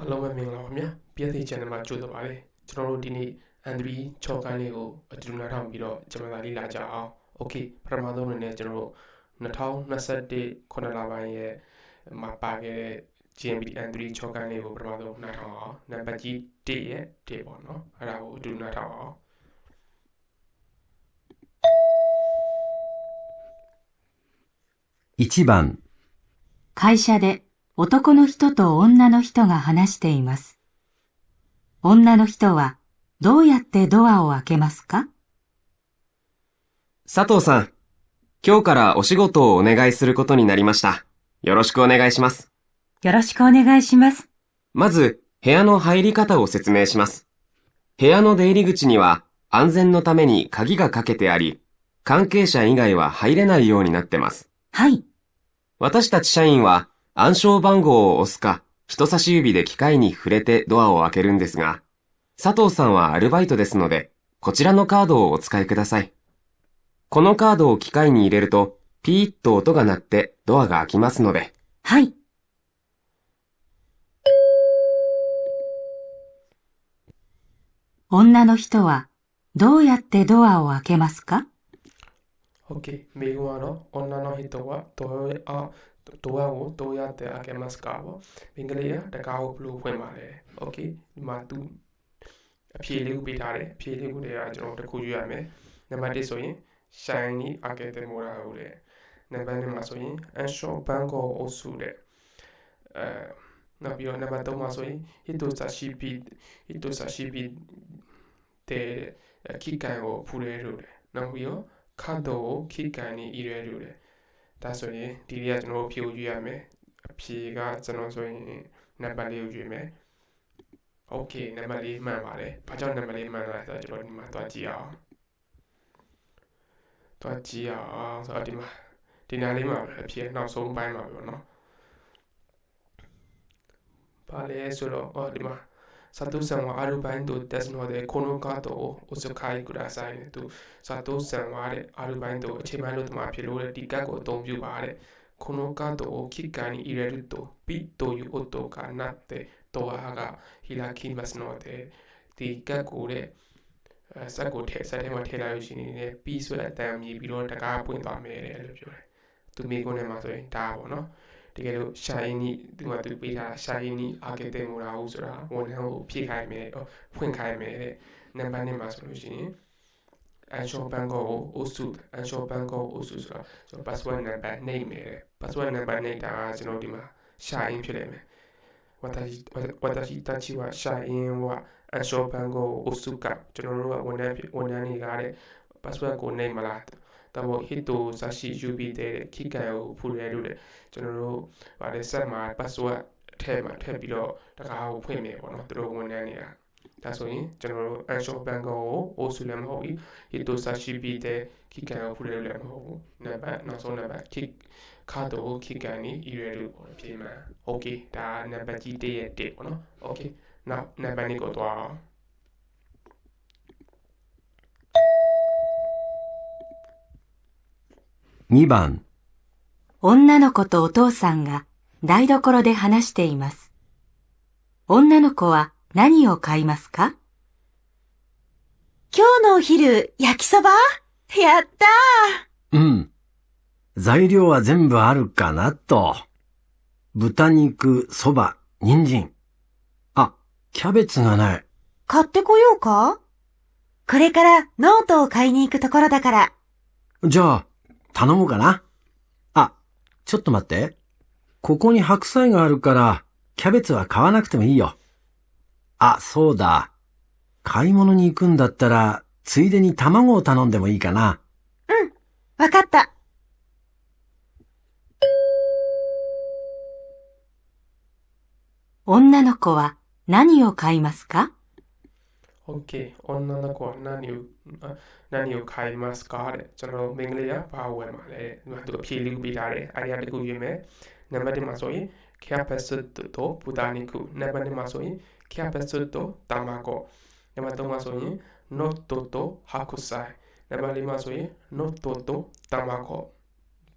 အားလုံးပဲမင်္ဂလာပါခင်ဗျာ PSA channel မှာကြိုဆိုပါရစေကျွန်တော်တို့ဒီနေ့ N3 6ကိုင်းလေးကိုအတူတူနားထောင်ပြီးတော့ကျွန်တော်သာလေ့လာကြအောင် Okay ပထမဆုံးအနေနဲ့ကျွန်တော်တို့2021ခုနှစ်လပိုင်းရဲ့မှာပါခဲ့တဲ့ GMB N3 6ကိုင်းလေးကိုပထမဆုံးနားထောင်အောင်နံပါတ်ကြီး1ရဲ့1ပေါ့နော်အဲ့ဒါကိုအတူတူနားထောင်အောင်1番会社で男の人と女の人が話しています。女の人はどうやってドアを開けますか？佐藤さん、今日からお仕事をお願いすることになりました。よろしくお願いします。よろしくお願いします。まず、部屋の入り方を説明します。部屋の出入り口には安全のために鍵がかけてあり、関係者以外は入れないようになってます。はい。私たち社員は暗証番号を押すか、人差し指で機械に触れてドアを開けるんですが、佐藤さんはアルバイトですので、こちらのカードをお使いください。このカードを機械に入れると、ピーッと音が鳴ってドアが開きますので。はい。女の人はどうやってドアを開けますか？ Okay မိကွန်းကတော့女の人はどうやって開けますかပေါ့မင်္ဂလိကတကားကိုဘလို့ဖွင့်ပါလဲ Okay ဒီမှာသူအဖြေလေးကိုပေးထားတယ်အဖြေလေးကိုလည်းကျွန်တော်တစ်ခုရွေးရမယ်နံပါတ်1ဆိုရင် shiny 開けてもらうတဲ့နံပါတ်2မှာဆိုရင် answer ဘန်ကိုအုပ်စုတဲ့နောက်ပြီးတော့နံပါတ်3မှာဆိုရင် hito sashi bi တဲ့ခိကန်ကိုဖူရဲလို့တဲ့နောက်ပြီးတော့ခတ်တော့ခိကန်နေဤရဲလို့တဲ့ဒါဆိုရင်ဒီနေ့ကကျွန်တော်ဖြေကိုရွေးရမယ်အဖြေကကျွန်တော်ဆိုရင်နံပါတ်4ကိုရွေးမယ် Okay နံပါတ်4မှန်ပါတယ်ဘာကြောင့်နံပါတ်4မှန်လဲဆိုတော့ကျွန်တော်ဒီမှာတွားကြည့်အောင်ဆိုတော့ဒီနားလေးမှာပဲအဖြေနောက်ဆုံးပိုင်းမှာပဲပေါ့နော်ဘာလဲဆိုတော့ဒီမှာ佐藤さんはアルバイトですので、このカードをお使いくださいねと。佐藤さんはアルバイトを一番のとまピロで理解をどんびゅばれ。このカードを機械に入れると、ピッという音が鳴ってドアが開きますので、理解をで、さこてされまてらうしにね、ピースをたみビロだがポイントはめれるよね。とみこねまそれだわの。တကယ်လို့ရှာရင်းနီးဒီမှာသူပေးထားရှာရင်းနီးအာကတဲ့မူလာဦးဆိုတာဝန်ထမ်းကိုဖြည့်ခိုင်းမယ်ဖွင့်ခိုင်းမယ်တဲ့နံပါတ်1မှာဆိုလို့ရှိရင် answer ဘန်ကိုအုပ်စု answer ဘန်ကိုအုပ်စုဆိုတာကျွန်တော် password နံပါတ်နှိပ်မယ်တဲ့ password နံပါတ်နှိပ်တာကျွန်တော်ဒီမှာရှာရင်းဖြစ်နေမယ်私たちは社員は暗証番号を押すかကျွန်တော်တို့ကဝန်ထမ်းတွေကတဲ့ password ကိုနှိပ်မလားဒါမို့ hito sashi yubi တဲ့ခိကန်ကိုဖူရဲလို့တဲ့ကျွန်တော်တို့ဗါတဲ့ဆက်မှာ password ထဲမှာထည့်ပြီးတော့တကားကိုဖွင့်မယ်ပေါ့နော်သူတို့ဝန်ထမ်းတွေကဒါဆိုရင်ကျွန်တော်တို့ answer bank ကိုအိုးစုလည်းမဟုတ်ဘူး hito sashi ပြီးတဲ့ခိကန်ကိုဖူရဲလို့လည်းမဟုတ်ဘူးနံပါတ်နောက်ဆုံးနံပါတ်ခါတော့ခိကန်นี่ဤရဲလို့ပေါ့ပြင်မှာ okay ဒါနံပါတ်ကြီး1ရဲ့1ပေါ့နော် okay နောက်နံပါတ်2ကိုသွားအောင်2番女の子とお父さんが台所で話しています。女の子は何を買いますか？今日のお昼、焼きそば？やったうん。材料は全部あるかなと。豚肉、そば、人参。あ、キャベツがない。買ってこようか？これからノートを買いに行くところだから。じゃあ、頼もうかな。あ、ちょっと待って。ここに白菜があるから、キャベツは買わなくてもいいよ。あ、そうだ。買い物に行くんだったら、ついでに卵を頼んでもいいかな。うん、わかった。女の子は何を買いますか？ Okay 女の子は何を買いますかတဲ့ကျွန်တော်တို့မင်္ဂလိကဘာဝယ်မှာလဲဒီမှာသူအဖြေလေးကိုပေးထားတယ်အားရတခုရွေးမယ်နံပါတ်1မှာဆိုရင် capacity と豚肉နံပါတ်2မှာဆိုရင် capacity と卵နံပါတ်3မှာဆိုရင် not と白菜နံပါတ်4မှာဆိုရင် not と卵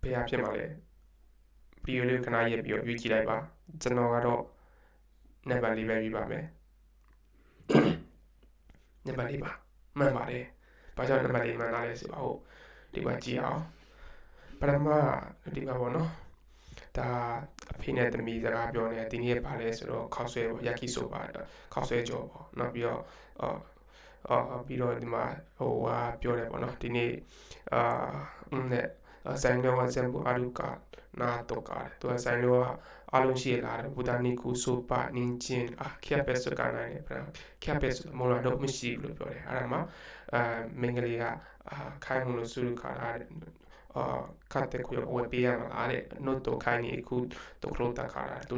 ဘယ်အဖြစ်မှာလဲဗီဒီယိုလေးခဏရက်ပြီးရွေးကြည့်လိုက်ပါကျွန်တော်ကတော့ နံပါတ်4ပဲပြပါမယ်နံပါတ်4ပါမှန်ပါတယ်ဘာကြောင့်နံပါတ်4မှန်တာလဲဆိုတော့ဒီမှာကြည့်အောင်ပထမဒီမှာပေါ့နော်ဒါအဖေနဲ့သမီးစကားပြောနေဒီနေ့ပါလဲဆိုတော့ခောက်ဆွဲပေါ့ယက်ခိဆိုပါခောက်ဆွဲကြော်ပေါ့နောက်ပြီးတော့ပြီးတော့ဒီမှာပြောတယ်ပေါ့နော်ဒီနေ့နဲ့ဆိုင်လောကစံပူအရုကနာတော့ကသူဆိုင်လောကအလုံးရှိလာတယ်ဘူတာနီကူဆိုပါနင်းချင်းခက်ပဲစကနိုင်တယ်ဗျာခက်ပဲမော်လာတော့မရှိဘူးလို့ပြောတယ်အဲ့ဒါမှမင်္ဂလေးကခိုင်းမလို့စုခါရတယ်ခတ်တဲ့ကိုဝယ်ပေးရမှာအဲ့နို့တော့ခိုင်းနေခုတော့ခလို့တခါတာသူ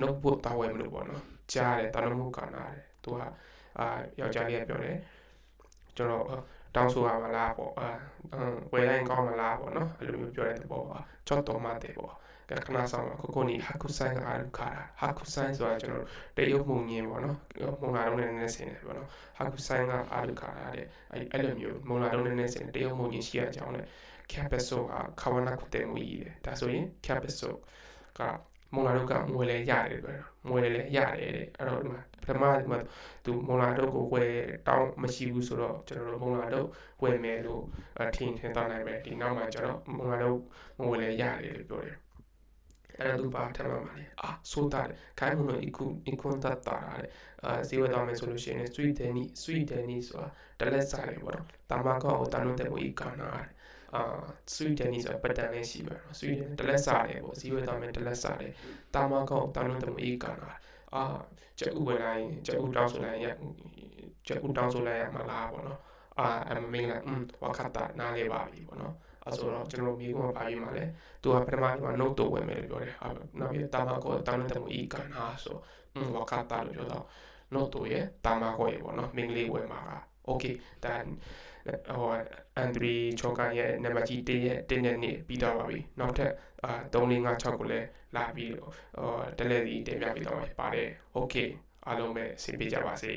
နို့ဘတ်တော်ဝယ်မလို့ပေါ့နော်ကြားတယ်တနမှုကနာတယ်သူကယောက်ျားလေးကပြောတယ်ကျွန်တော်တောင်းဆိုရမှာလားပေါ့ဝယ်လိုက်ကောင်းမလားပေါ့နော်အဲ့လိုမျိုးပြောတဲ့ပေါ့ချော့တော်မှတဲ့ပေါ့ခဏဆောင်ကိုနီဟာကုဆိုင်ကအားခါတာဟာကုဆိုင်ဆိုတာကျွန်တော်တရုတ်မှုန်ညင်းပေါ့နော်မုံလာတော့နည်းနည်းဆင်းတယ်ပေါ့နော်ဟာကုဆိုင်ကအားခါတာတဲ့အဲ့လိုမျိုးမုံလာတော့နည်းနည်းဆင်းတယ်တရုတ်မှုန်ညင်းရှိရကြအောင်လေキャベツが買わなくてもいいで。だそういうキャベツがモラロがモレやれる。モレやれる。ပထမသူモラロကိုဝယ်တောင်းမရှိဘူးဆိုတော့ကျွန်တော်တို့モラロဝယ်မယ်လို့ထင်တောင်းနိုင်မယ်ဒီနောက်မှာကျွန်တော်モラロမဝယ်လဲရတယ်လို့ပြောတယ်အဲ့ဒါသူပါထပ်မှာလေဆိုတာလေခိုင်းမလို့အကွန်တတ်တာလေဇီဝတောင်းမယ်ဆိုလို့ရှိရင်ဆွီဒန်နီဆိုတာတလက်စားလေပေါ့နော်တာမကောတန်လို့တဲ့ဘူးကနာဆွီဒန်နီဆိုတာပတ်တန်လေးရှိပါတော့ဆွီဒန်တလက်စားလေပေါ့ဇီဝတောင်းမယ်တလက်စားလေတာမကောတန်လို့တဲ့ဘူးကနာကျဥဝယ်လိုက်ကျဥတောင်းဆိုလိုက်ကျဥတောင်းဆိုလိုက်ရမှာလားပေါ့နော်အမင်းလည်းဝါခတ်တာနားလေပါပြီပေါ့နော်ဆိုတော့ကျွန်တော်မိကုံပါရေးမှာလဲသူကပထမက note တော့ဝယ်မယ်လို့ပြောတယ်နောက်ပြီးတာမကောတန်တဲ့မှုဤကန်ဟာဆိုဝါခတ်တာလို့ပြောတော့ note တော့ရဲ့တာမကောရေပေါ့နော်မင်းလေးဝယ်မှာက okay then အန်ဒရီချောကန်ရဲ့နံပါတ်ကြီး1ရဲ့တင်းတဲ့နေ့ပြီးတော့ပါပြီနောက်ထပ်3456ကိုလည်းလာပြီးတလဲစီတင်ပြပြီးတော့ပါတယ် okay အားလုံးပဲဆင်ပြေကြပါစေ